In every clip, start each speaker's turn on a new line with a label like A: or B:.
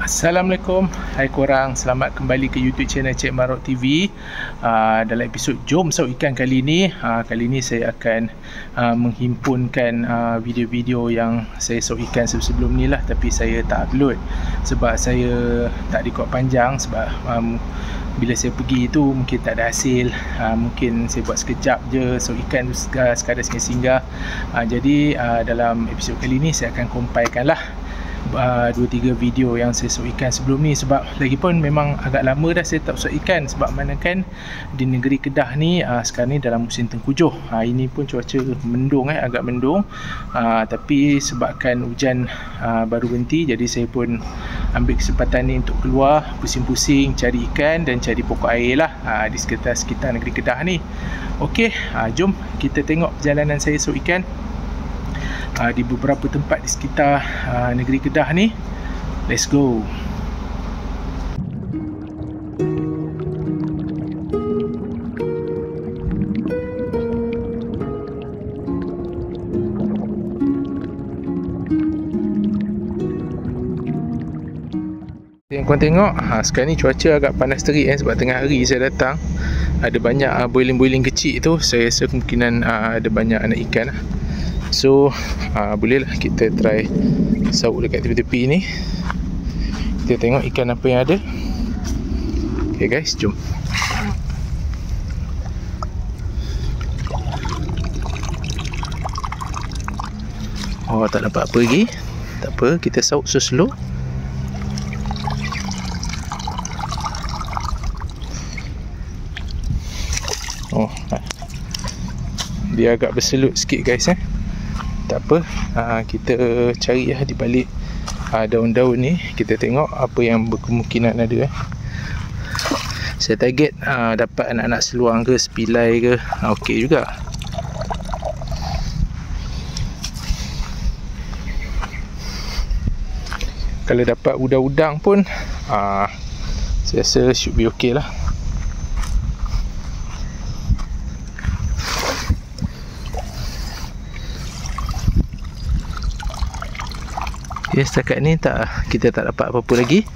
A: Assalamualaikum, hai korang, selamat kembali ke YouTube channel Cik Marok TV. Dalam episod Jom Saut Ikan kali ni saya akan menghimpunkan video-video yang saya saut ikan sebelum ni lah, tapi saya tak upload sebab saya tak record panjang. Sebab bila saya pergi tu mungkin tak ada hasil, mungkin saya buat sekejap je saut ikan tu, sekadar singgah-singgah. Jadi dalam episod kali ni saya akan compilekan lah 2-3 video yang saya saut ikan sebelum ni. Sebab lagipun memang agak lama dah saya tak saut ikan, sebab mana kan di negeri Kedah ni sekarang ni dalam musim tengkujuh. Ini pun cuaca mendung, agak mendung, tapi sebabkan hujan baru berhenti, jadi saya pun ambil kesempatan ni untuk keluar pusing-pusing cari ikan dan cari pokok air lah di sekitar negeri Kedah ni. Okey, jom kita tengok perjalanan saya saut ikan di beberapa tempat di sekitar negeri Kedah ni. Let's go. Yang korang tengok, sekarang ni cuaca agak panas terik sebab tengah hari saya datang. Ada banyak boiling-boiling kecil tu. Saya rasa kemungkinan ada banyak anak ikan. So bolehlah kita try saut dekat tepi-tepi ni. Kita tengok ikan apa yang ada. Okay guys, jom. Oh, tak dapat apa lagi. Tak apa, kita saut slow. Oh, dia agak berselut sikit guys. Tak apa, kita cari di balik daun-daun ni. Kita tengok apa yang berkemungkinan ada. Saya target dapat anak-anak seluang ke, sepilai ke, okey juga. Kalau dapat udang-udang pun saya rasa should be okey lah. Okay, setakat ni kita tak dapat apa-apa lagi.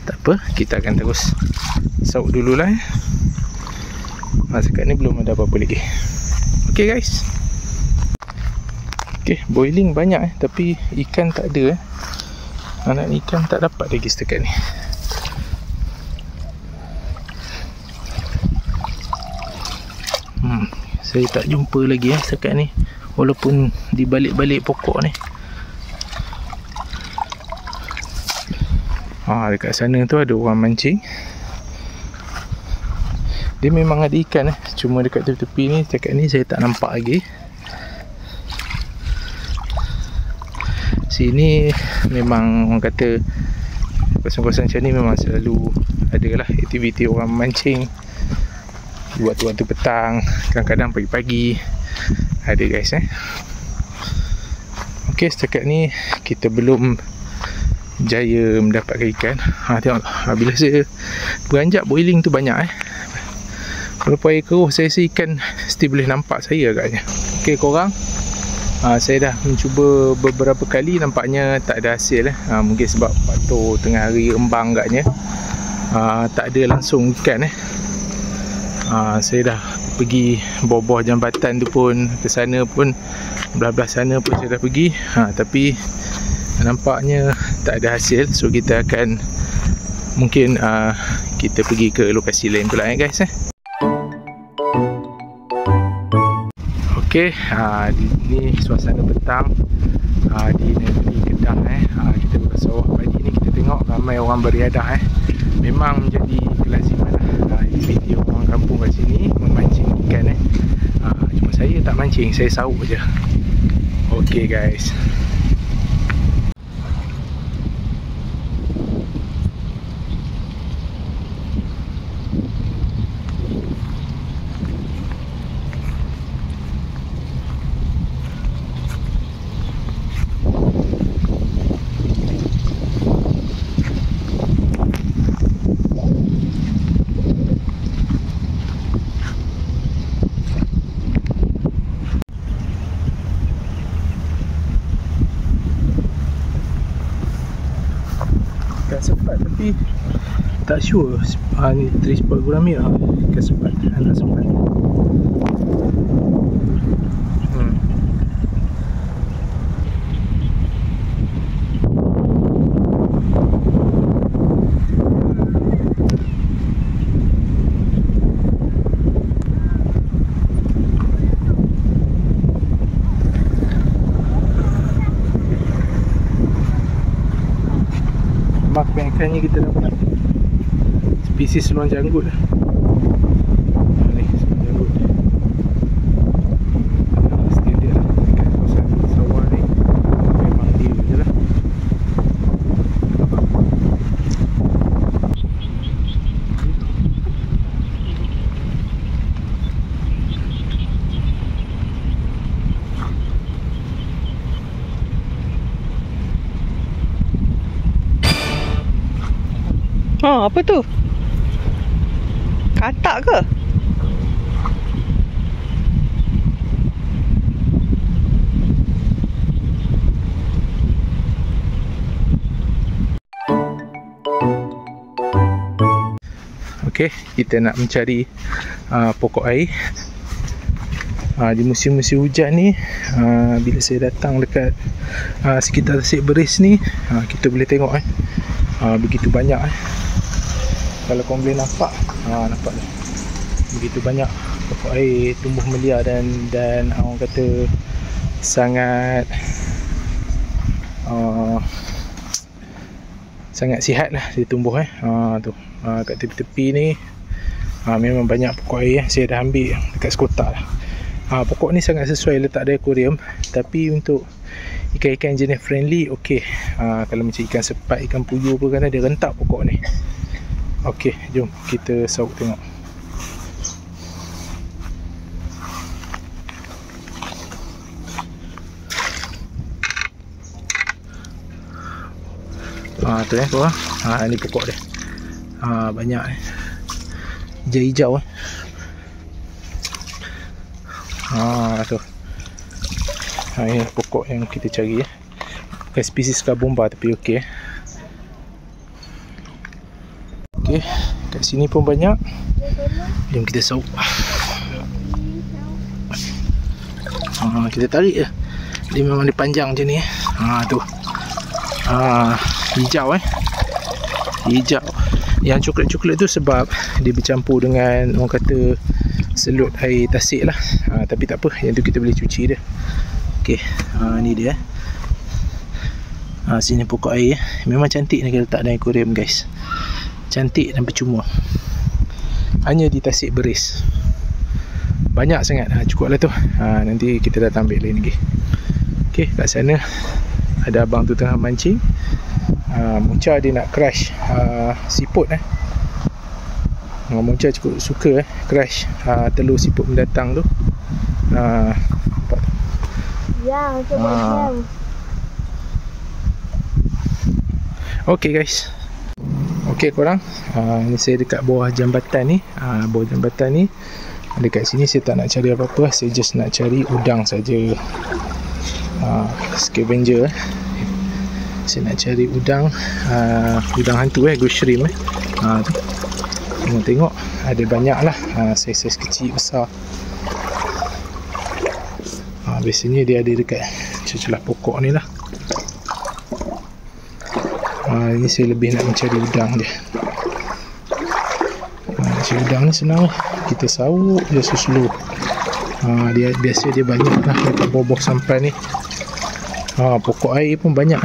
A: Tak apa, kita akan terus saut dululah. Setakat ni belum ada apa-apa lagi. Okay guys. Okay, boiling banyak tapi ikan tak ada. Anak ikan tak dapat lagi setakat ni. Saya tak jumpa lagi setakat ni, walaupun di balik-balik pokok ni. Dekat sana tu ada orang mancing. Dia memang ada ikan cuma dekat tepi-tepi ni setakat ni saya tak nampak lagi. Sini memang orang kata kosong-kosong macam ni memang selalu ada lah aktiviti orang mancing. Waktu-waktu petang, kadang-kadang pagi-pagi ada guys. Okey, setakat ni kita belum jaya mendapatkan ikan. Tengoklah, bila saya beranjak boiling tu banyak walaupun air keruh, saya rasa ikan still boleh nampak saya agaknya. Okey korang, saya dah mencuba beberapa kali, nampaknya tak ada hasil. Mungkin sebab waktu tengah hari rembang agaknya, tak ada langsung ikan. Saya dah pergi bawah jambatan tu pun, ke sana pun, belah-belah sana pun saya dah pergi, tapi nampaknya tak ada hasil. So kita akan mungkin kita pergi ke lokasi lain pula guys. Okey, ni suasana petang di negeri Kedah. Kita bersawah pagi ni, kita tengok ramai orang beriadah. Memang menjadi kelaziman video orang kampung kat sini memancing ikan. Cuma saya tak mancing, saya saut je. Okey guys. Ikan sepat tapi tak sure. Ni tree spot gurami lah. Ikan sepat, anak sepat. Kebanyakannya kita dapat spesies seluang janggut. Ni seluang janggut. Standard lah dekat kawasan sawah ni. Memang dia je lah.
B: Apa tu? Katak ke?
A: Okey, kita nak mencari pokok air. Di musim-musim hujan ni, bila saya datang dekat sekitar Tasik Beris ni, kita boleh tengok begitu banyak kalau korang boleh nampak, nampak dah begitu banyak pokok air tumbuh melia dan orang kata sangat sangat sihat lah dia tumbuh tu. Kat tepi-tepi ni memang banyak pokok air. Saya dah ambil dekat sekotak lah. Pokok ni sangat sesuai letak di akuarium, tapi untuk ikan-ikan jenis friendly okey. Kalau macam ikan sepat, ikan puyuh pun kan dia rentak pokok ni. Okey, jom kita sauk tengok. Tu korang. Ni pokok dia. Banyak hijau-hijau tu. Ini pokok yang kita cari bukan spesies Kabomba tapi okey. Okey, kat sini pun banyak. Jom kita sauk. Kita tarik je. Dia memang dia panjang macam ni. Tu. Hijau hijau. Yang coklat-coklat tu sebab dia bercampur dengan orang kata selut air tasik lah. Tapi tak apa, yang tu kita boleh cuci dia. Okey, ni dia. Sini pokok air. Memang cantik ni kalau letak dalam akuarium guys. Cantik dan percuma. Hanya di Tasik Beris. Banyak sangat. Cukup lah tu. Nanti kita datang ambil lain lagi. Okey, kat sana ada abang tu tengah mancing. Munca dia nak crush siput Munca cukup suka crush telur siput mendatang tu. Nampak tu?
B: Ya, macam
A: Okey guys. Okey korang, ni saya dekat bawah jambatan ni. Bawah jambatan ni, dekat sini saya tak nak cari apa-apa. Saya just nak cari udang saja. Scavenger. Saya nak cari udang. Udang hantu ghost shrimp tu. Tengok ada banyak lah. Saiz-saiz kecil besar. Biasanya dia ada dekat celah pokok ni lah. Ini saya lebih nak mencari udang dia. Mencari udang ni senang lah. Kita sauk je slow. Dia biasa dia banyak lah dekat bawah sampan ni. Pokok air pun banyak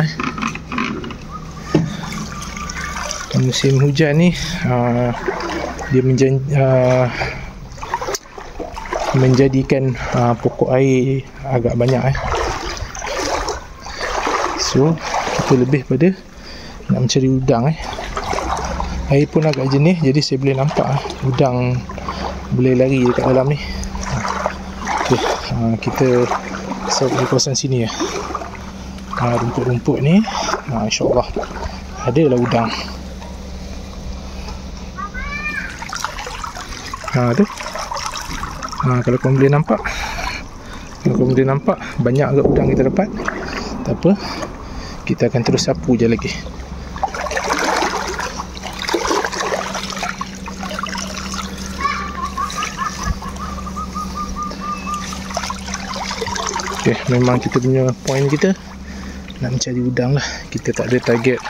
A: musim hujan ni dia menjadikan pokok air agak banyak so kita lebih pada nak mencari udang air pun agak jernih, jadi saya boleh nampak udang boleh lari dekat dalam ni. Okay, kita set di kawasan sini rumput-rumput ni, insyaAllah adalah udang. Tu kalau korang boleh nampak, banyak agak udang kita dapat. Tak apa, kita akan terus sapu je lagi. Okay, memang kita punya point kita nak mencari udang lah. Kita tak ada target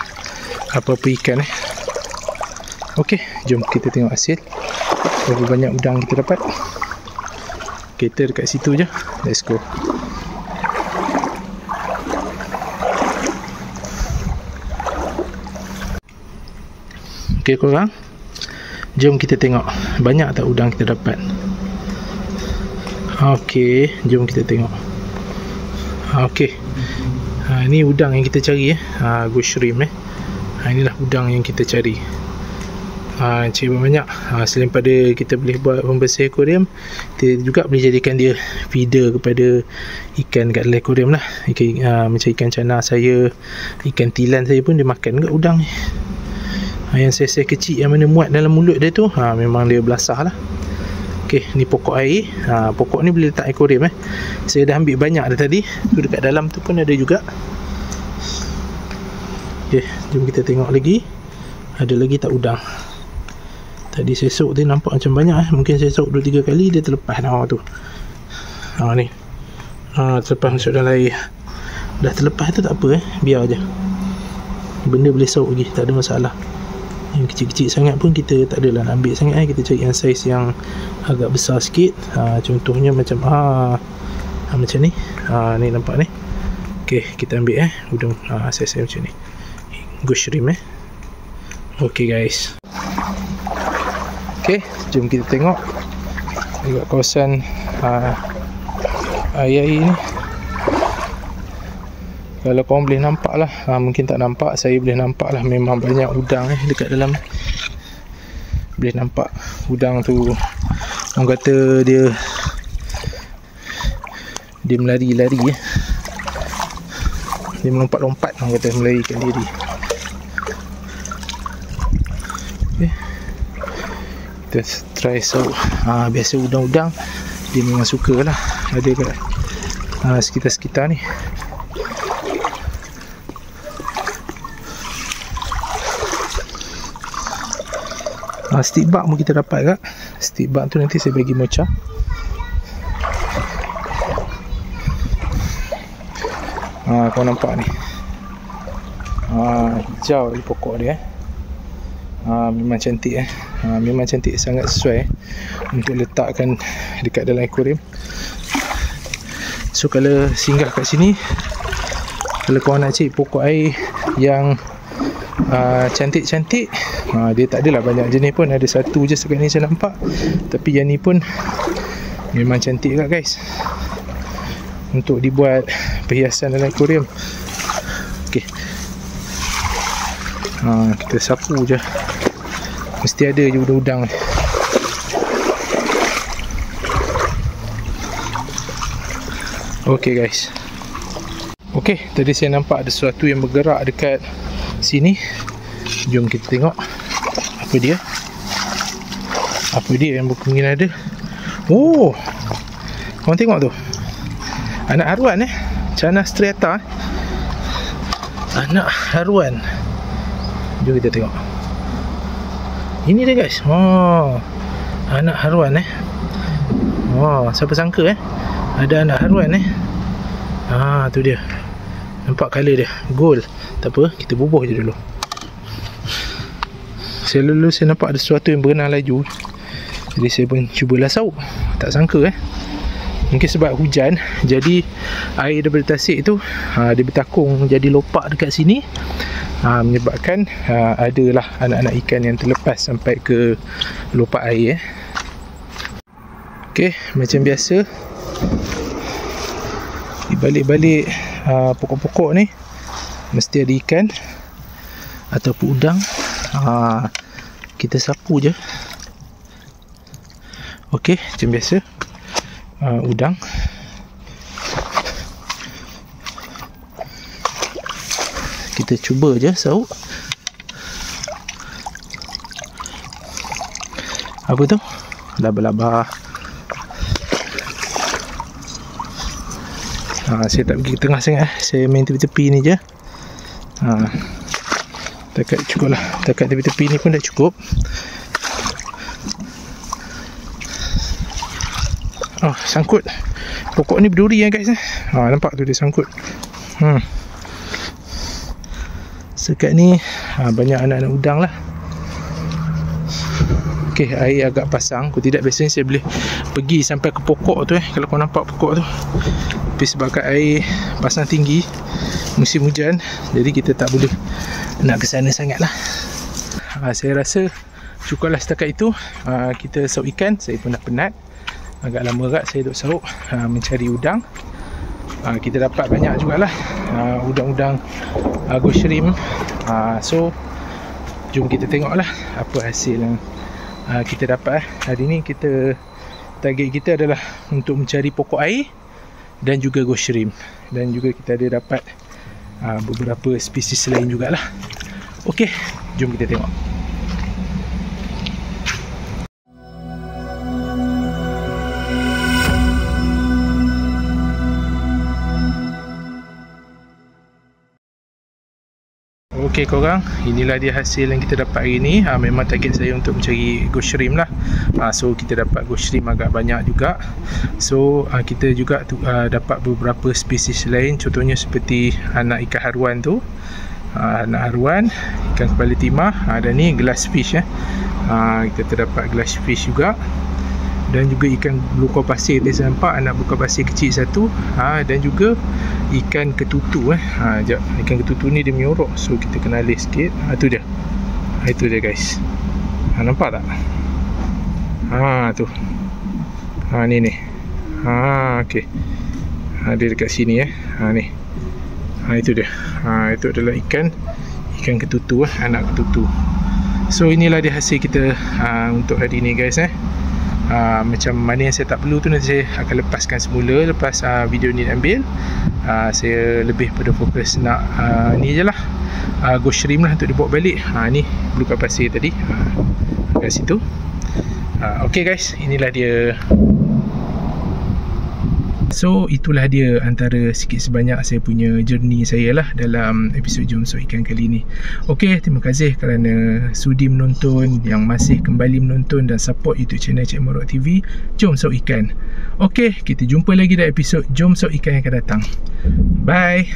A: apa-apa ikan Okay, jom kita tengok hasil. Berapa banyak udang kita dapat. Kereta dekat situ je. Let's go. Okay korang, jom kita tengok banyak tak udang kita dapat. Okay, jom kita tengok. Okay, ni udang yang kita cari ghost shrimp inilah udang yang kita cari. Cik banyak. Selain pada kita boleh buat pembersih akuarium, kita juga boleh jadikan dia feeder kepada ikan kat dalam akuarium lah. Macam ikan cana saya, ikan tilan saya pun dia makan kat udang ni. Yang saiz kecil yang mana muat dalam mulut dia tu, memang dia belasah lah. Okay, ni pokok air. Pokok ni boleh letak akuarium Saya dah ambil banyak dah tadi. Tu dekat dalam tu pun ada juga. Okay, jom kita tengok lagi. Ada lagi tak udang. Tadi saya sok dia nampak macam banyak Mungkin saya sok 2-3 kali dia terlepas tu. Ni terlepas masuk dalam air. Dah terlepas tu tak apa biar je. Benda boleh sok lagi, tak ada masalah. Yang kecil-kecil sangat pun kita tak adalah nak ambil sangat Kita cari yang saiz yang agak besar sikit. Contohnya macam macam ni. Ni nampak ni. Okay, kita ambil udang saiz macam ni. Ghost shrimp Okay guys. Okay, jom kita tengok dekat kawasan air ni. Kalau korang boleh nampak lah, mungkin tak nampak, saya boleh nampak lah. Memang banyak udang dekat dalam. Boleh nampak udang tu. Orang kata dia melari-lari Dia melompat-lompat, orang kata melarikan diri. Okay, kita try sauk. Biasa udang-udang dia memang suka lah ada kat sekitar-sekitar ni. Stick bug pun kita dapat kak. Stick bug tu nanti saya bagi Mocha. Kau nampak ni. Hijau di pokok dia memang cantik memang cantik, sangat sesuai untuk letakkan dekat dalam akuarium. So kalau singgah kat sini, kalau korang nak cari pokok air yang cantik-cantik, dia tak adalah banyak jenis pun, ada satu je sekarang ni saya nampak. Tapi yang ni pun memang cantik kat guys, untuk dibuat perhiasan dalam akuarium. Okay, kita sapu je, mesti ada je udang-udang. Okay guys. Okay, tadi saya nampak ada sesuatu yang bergerak dekat sini. Jom kita tengok apa dia. Apa dia yang mungkin ada. Oh, korang tengok tu, anak haruan Cana striata anak haruan. Jom kita tengok. Ini dia guys. Anak haruan siapa sangka ada anak haruan tu dia. Nampak color dia gold. Tak apa, kita bubuh je dulu. Saya nampak ada sesuatu yang berenang laju. Jadi saya pun cubalah sauk. Tak sangka mungkin sebab hujan, jadi air daripada tasik tu dia bertakung jadi lopak dekat sini, menyebabkan adalah anak-anak ikan yang terlepas sampai ke lopak air. Okay, macam biasa di balik-balik pokok-pokok ni mesti ada ikan ataupun udang. Kita sapu je. Okey, macam biasa udang. Kita cuba je sauk. Apa tu? Laba-laba. Saya tak pergi ke tengah sangat. Saya main tepi-tepi ni je. Dekat cukup lah. Dekat tepi-tepi ni pun dah cukup. Sangkut. Pokok ni berduri guys. Nampak tu dia sangkut. Sekat ni banyak anak-anak udang lah. Okey, air agak pasang. Kalau tidak, biasanya saya boleh pergi sampai ke pokok tu kalau kau nampak pokok tu. Tapi sebabkan air pasang tinggi musim hujan, jadi kita tak boleh nak ke sana sangat lah. Saya rasa cukuplah setakat itu. Kita sauk ikan. Saya pun dah penat. Agak lama agak saya duk sauk mencari udang. Kita dapat banyak jugalah udang-udang ghost shrimp. So jom kita tengoklah apa hasil yang kita dapat. Hari ni target kita adalah untuk mencari pokok air dan juga ghost shrimp, dan juga kita ada dapat beberapa spesies lain jugalah. Okey, jom kita tengok. Okey korang, inilah dia hasil yang kita dapat hari ni. Memang target saya untuk mencari ghost shrimp lah. So kita dapat ghost shrimp agak banyak juga. So kita juga dapat beberapa spesies lain. Contohnya seperti anak ikan haruan tu, anak haruan, ikan kepala timah, dan ni glass fish. Kita terdapat glass fish juga. Dan juga ikan blue pasir, saya nampak anak blue pasir kecil satu. Dan juga ikan ketutu. Sekejap, ikan ketutu ni dia menyorok, so kita kena alih sikit. Tu dia. Itu dia guys. Nampak tak? Tu. Ni. Okey. Dia dekat sini ni. Itu dia. Itu adalah ikan ketutu, anak ketutu. So inilah dia hasil kita untuk hari ni guys. Macam mana yang saya tak perlu tu nanti saya akan lepaskan semula lepas video ni ambil. Saya lebih pada fokus nak ni je lah, ghost shrimp lah untuk dibawa balik. Ni blue pasir tadi kat situ. Ok guys, inilah dia. So itulah dia antara sikit sebanyak saya punya journey saya lah dalam episod Jom Sauk Ikan kali ni. Ok, terima kasih kerana sudi menonton, yang masih kembali menonton dan support YouTube channel Cik Marok TV Jom Sauk Ikan. Ok, kita jumpa lagi dalam episod Jom Sauk Ikan yang akan datang. Bye.